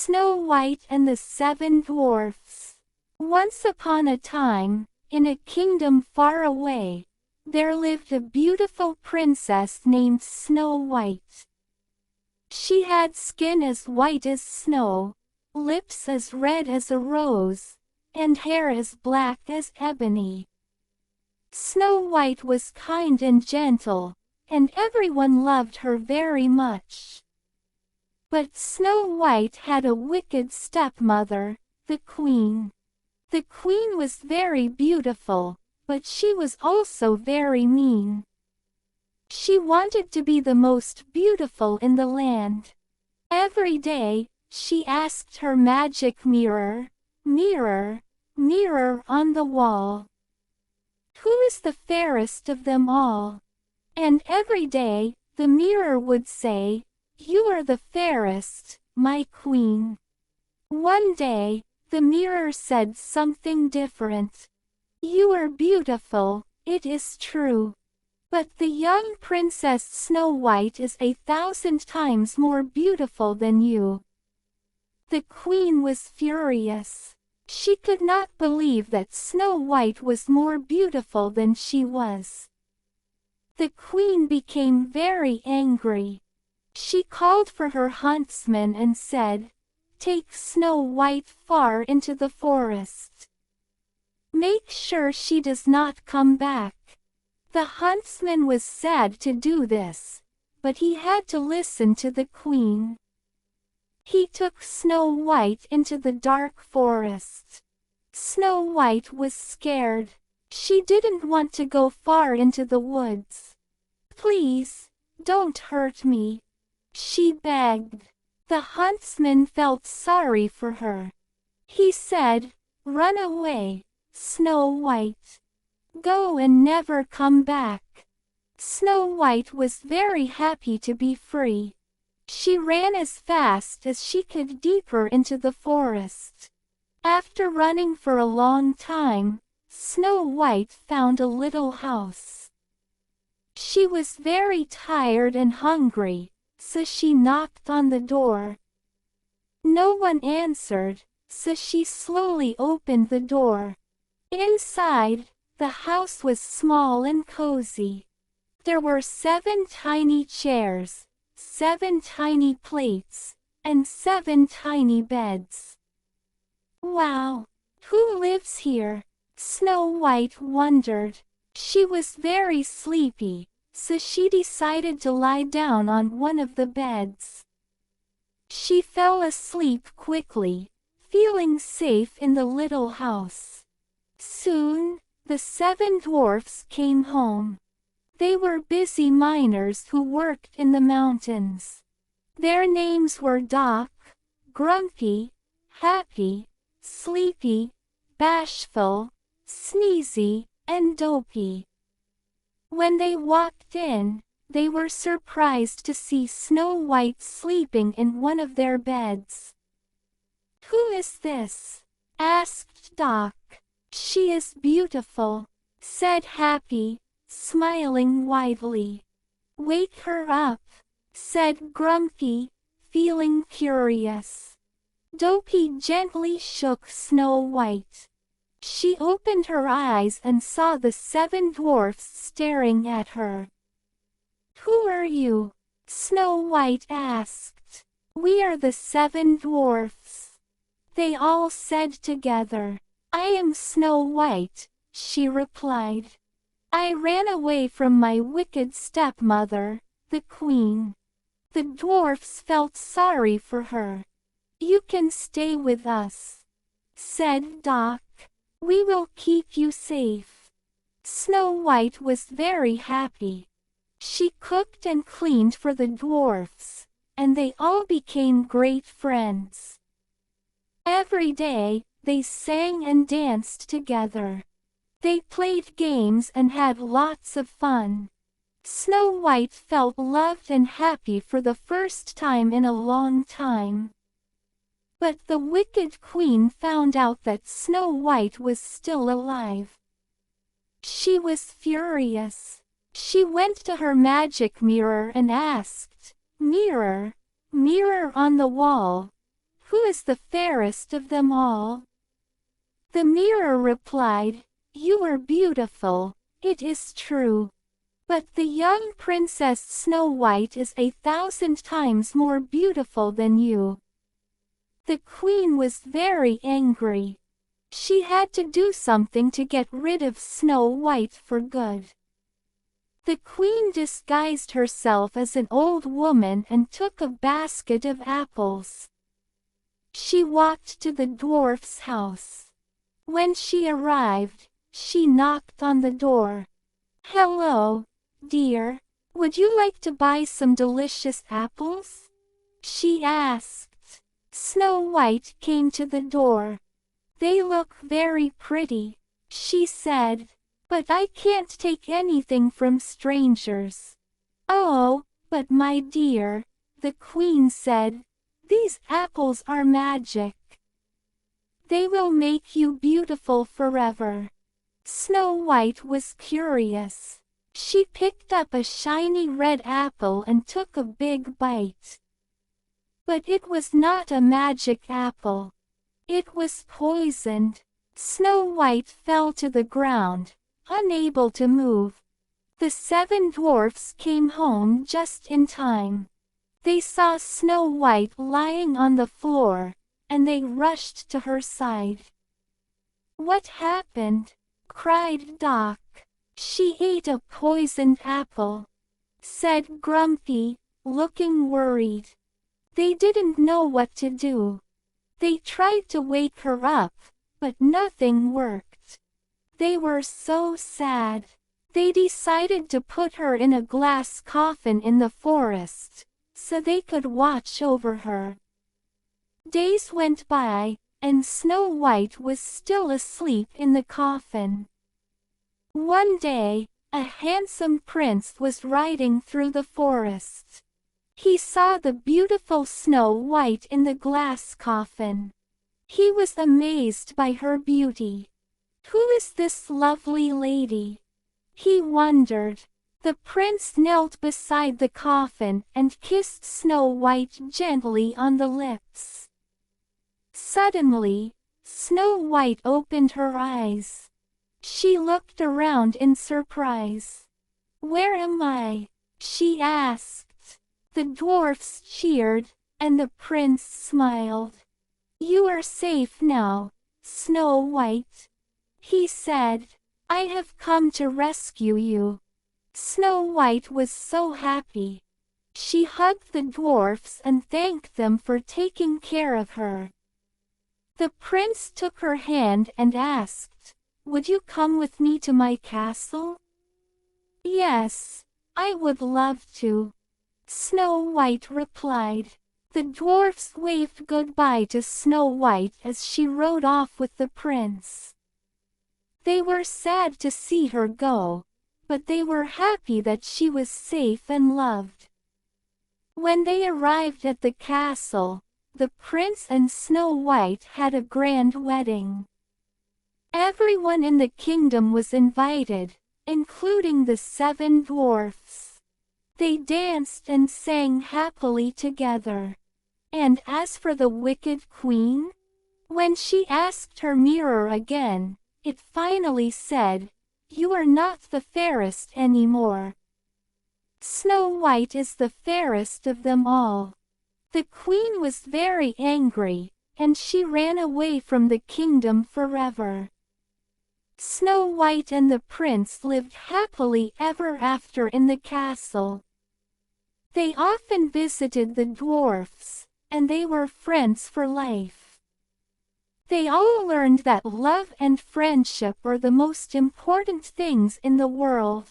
Snow White and the Seven Dwarfs. Once upon a time, in a kingdom far away, there lived a beautiful princess named Snow White. She had skin as white as snow, lips as red as a rose, and hair as black as ebony. Snow White was kind and gentle, and everyone loved her very much. But Snow White had a wicked stepmother, the Queen. The Queen was very beautiful, but she was also very mean. She wanted to be the most beautiful in the land. Every day, she asked her magic mirror, "Mirror, mirror on the wall, who is the fairest of them all?" And every day, the mirror would say, "You are the fairest, my queen." One day, the mirror said something different. "You are beautiful, it is true. But the young Princess Snow White is 1,000 times more beautiful than you." The queen was furious. She could not believe that Snow White was more beautiful than she was. The queen became very angry. She called for her huntsman and said, "Take Snow White far into the forest. Make sure she does not come back." The huntsman was sad to do this, but he had to listen to the queen. He took Snow White into the dark forest. Snow White was scared. She didn't want to go far into the woods. "Please, don't hurt me," she begged. The huntsman felt sorry for her. He said, "Run away, Snow White. Go and never come back." Snow White was very happy to be free. She ran as fast as she could deeper into the forest. After running for a long time, Snow White found a little house. She was very tired and hungry, so she knocked on the door. No one answered, so she slowly opened the door. Inside, the house was small and cozy. There were 7 tiny chairs, 7 tiny plates, and 7 tiny beds. "Wow! Who lives here?" Snow White wondered. She was very sleepy, so she decided to lie down on one of the beds. She fell asleep quickly, feeling safe in the little house. Soon, the 7 dwarfs came home. They were busy miners who worked in the mountains. Their names were Doc, Grumpy, Happy, Sleepy, Bashful, Sneezy, and Dopey. When they walked in, they were surprised to see Snow White sleeping in one of their beds. "Who is this?" asked Doc. "She is beautiful," said Happy, smiling widely. "Wake her up," said Grumpy, feeling curious. Dopey gently shook Snow White. She opened her eyes and saw the 7 dwarfs staring at her. "Who are you?" Snow White asked. "We are the 7 dwarfs," they all said together. "I am Snow White," she replied. "I ran away from my wicked stepmother, the Queen." The dwarfs felt sorry for her. "You can stay with us," said Doc. "We will keep you safe." Snow White was very happy. She cooked and cleaned for the dwarfs, and they all became great friends. Every day, they sang and danced together. They played games and had lots of fun. Snow White felt loved and happy for the first time in a long time. But the wicked queen found out that Snow White was still alive. She was furious. She went to her magic mirror and asked, "Mirror, mirror on the wall, "Who is the fairest of them all?" The mirror replied, "You are beautiful, it is true. But the young Princess Snow White is 1,000 times more beautiful than you." The queen was very angry. She had to do something to get rid of Snow White for good. The queen disguised herself as an old woman and took a basket of apples. She walked to the dwarf's house. When she arrived, she knocked on the door. "Hello, dear. Would you like to buy some delicious apples?" she asked. Snow White came to the door. "They look very pretty," she said, "but I can't take anything from strangers." "Oh, but my dear," the queen said, "these apples are magic. They will make you beautiful forever." Snow White was curious. She picked up a shiny red apple and took a big bite. But it was not a magic apple. It was poisoned. Snow White fell to the ground, unable to move. The 7 dwarfs came home just in time. They saw Snow White lying on the floor, and they rushed to her side. "What happened?" cried Doc. "She ate a poisoned apple," said Grumpy, looking worried. They didn't know what to do. They tried to wake her up, but nothing worked. They were so sad. They decided to put her in a glass coffin in the forest, so they could watch over her. Days went by, and Snow White was still asleep in the coffin. One day, a handsome prince was riding through the forest. He saw the beautiful Snow White in the glass coffin. He was amazed by her beauty. "Who is this lovely lady?" he wondered. The prince knelt beside the coffin and kissed Snow White gently on the lips. Suddenly, Snow White opened her eyes. She looked around in surprise. "Where am I?" she asked. The dwarfs cheered, and the prince smiled. "You are safe now, Snow White," he said. "I have come to rescue you." Snow White was so happy. She hugged the dwarfs and thanked them for taking care of her. The prince took her hand and asked, "Would you come with me to my castle?" "Yes, I would love to," Snow White replied. The dwarfs waved goodbye to Snow White as she rode off with the prince. They were sad to see her go, but they were happy that she was safe and loved. When they arrived at the castle, the prince and Snow White had a grand wedding. Everyone in the kingdom was invited, including the 7 dwarfs. They danced and sang happily together. And as for the wicked queen, when she asked her mirror again, it finally said, "You are not the fairest anymore. Snow White is the fairest of them all." The queen was very angry, and she ran away from the kingdom forever. Snow White and the prince lived happily ever after in the castle. They often visited the dwarfs, and they were friends for life. They all learned that love and friendship are the most important things in the world.